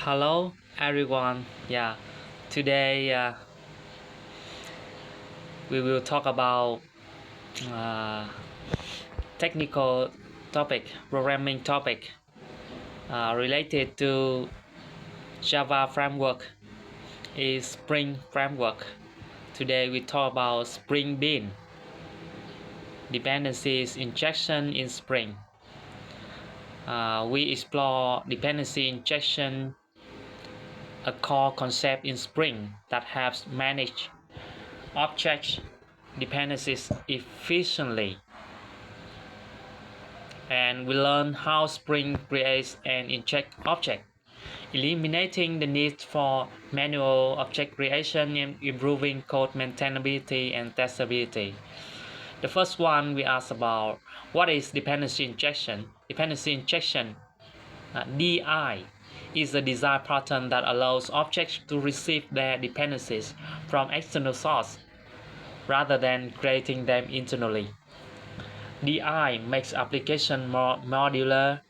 Hello everyone. Today we will talk about uh, technical topic, programming topic related to Java framework is Spring framework. Today we talk about Spring Bean, dependencies injection in Spring. We explore dependency injection, a core concept in Spring that helps manage object dependencies efficiently. And we learn how Spring creates and injects objects, eliminating the need for manual object creation and improving code maintainability and testability. The first one we ask about what is dependency injection. Dependency injection, DI, is a design pattern that allows objects to receive their dependencies from external source rather than creating them internally. DI makes application more modular,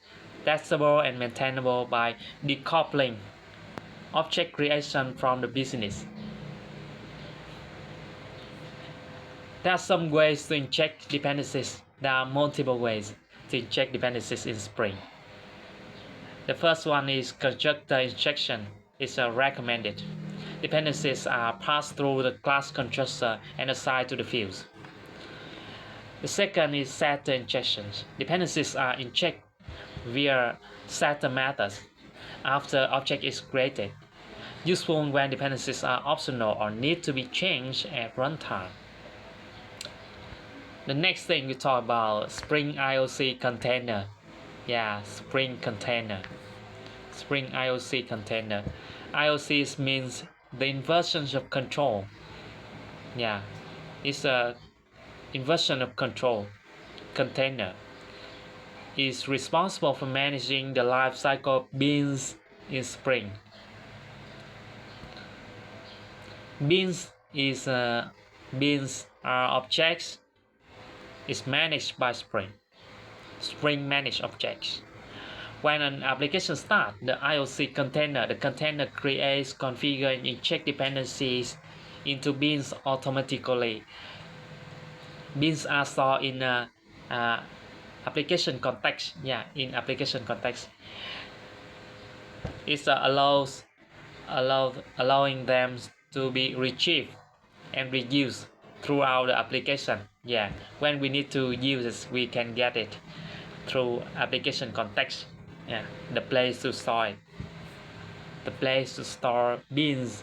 testable, and maintainable by decoupling object creation from the business. There are some ways to inject dependencies. There are multiple ways to inject dependencies in Spring. The first one is constructor injection. It's recommended. Dependencies are passed through the class constructor and assigned to the fields. The second is setter injections. Dependencies are injected via setter methods after object is created, useful when dependencies are optional or need to be changed at runtime. The next thing we talk about Spring IOC container. Spring container. Spring IOC container. IOC means the inversion of control. It's a inversion of control. Container is responsible for managing the life cycle of beans in Spring. Beans are objects. Is managed by Spring. Spring manage objects. When an application starts, the IOC container, the container creates, configures, and injects dependencies into beans automatically. Beans are stored in application context. In application context, it allowing them to be retrieved and reused throughout the application. When we need to use it, we can get it through application context. The place to store it. The place to store beans.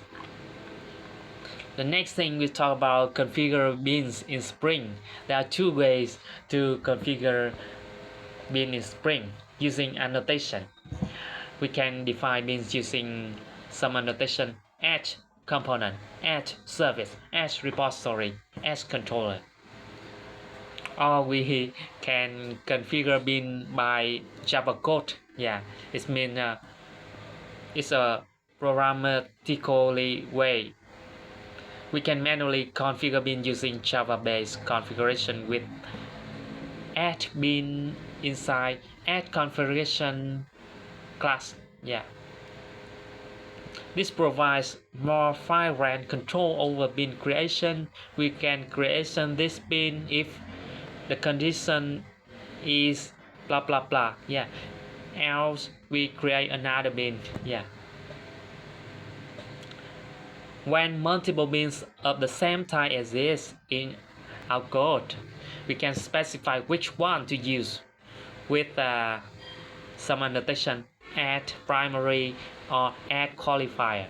The next thing we talk about configure beans in Spring. There are two ways to configure beans in Spring using annotation. We can define beans using some annotation: add component, add service, add repository, add controller. Or we can configure bean by Java code. It means it's a programmatically way. We can manually configure bean using Java-based configuration with add bean inside add configuration class. This provides more fine-grained control over bean creation. We can create this bean if the condition is blah blah blah. Else we create another bean. When multiple beans of the same type exist in our code, we can specify which one to use with some annotation: add primary or add qualifier.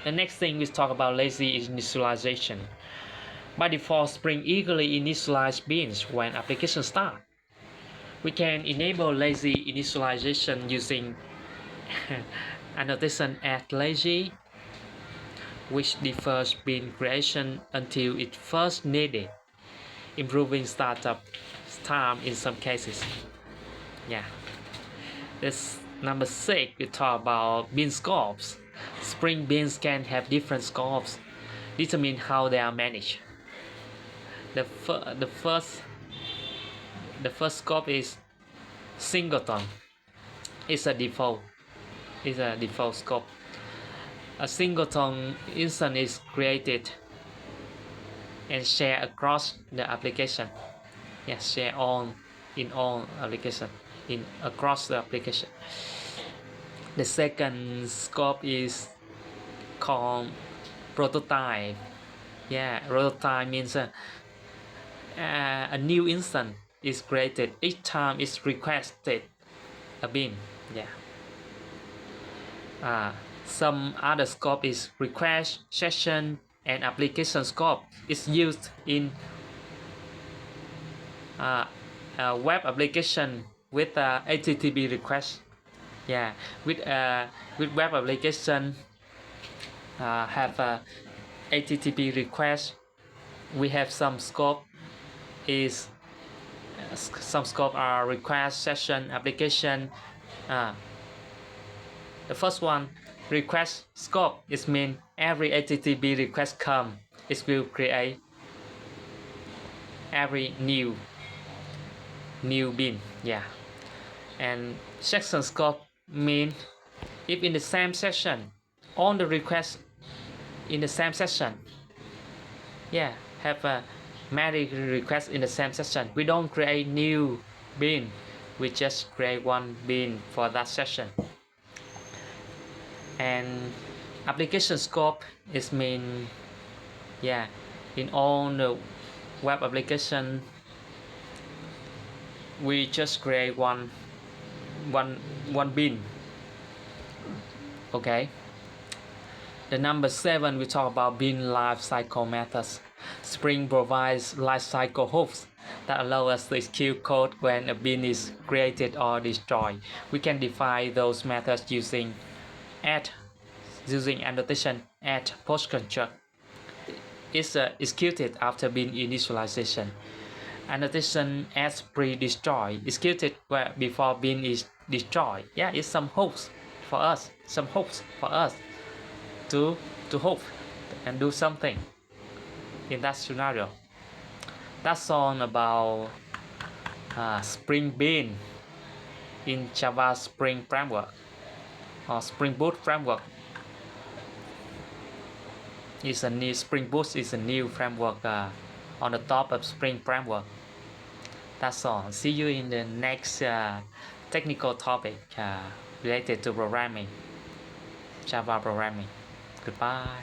The next thing we talk about lazy initialization. By default, Spring eagerly initializes beans when applications start. We can enable lazy initialization using annotation add lazy, which defers bean creation until it first needed, improving startup time in some cases. This number 6, we talk about bean scopes. Spring beans can have different scopes, determine how they are managed. The first scope is singleton. It's a default. is a default scope. A singleton instance is created and shared across the application. Yes, share in all application, across the application. The second scope is called prototype. Yeah, prototype means a new instance is created each time it's requested a bin. Yeah. Some other scope is request, session, and application scope. It's used in a web application with HTTP request. Yeah, with web application have HTTP request. We have some scope are request, session, application. The first one, request scope, is mean every HTTP request come, it will create every new bin. Yeah. And section scope mean if in the same session all the requests in the same session, yeah, have many requests in the same session, we don't create new bin, we just create one bin for that session. And application scope is mean, yeah, in all the web application we just create one bin. Okay. The number 7, we talk about bin lifecycle methods. Spring provides lifecycle hooks that allow us to execute code when a bin is created or destroyed. We can define those methods using annotation add post construct. It's executed after bin initialization. Annotation adds pre-destroy, executed before bin is destroyed. Yeah, it's some hooks for us to hope and do something in that scenario. That's all about Spring Bean in Java Spring Framework or Spring Boot Framework. Spring Boot is a new framework on the top of Spring Framework. That's all. See you in the next technical topic related to programming, Java programming. Goodbye.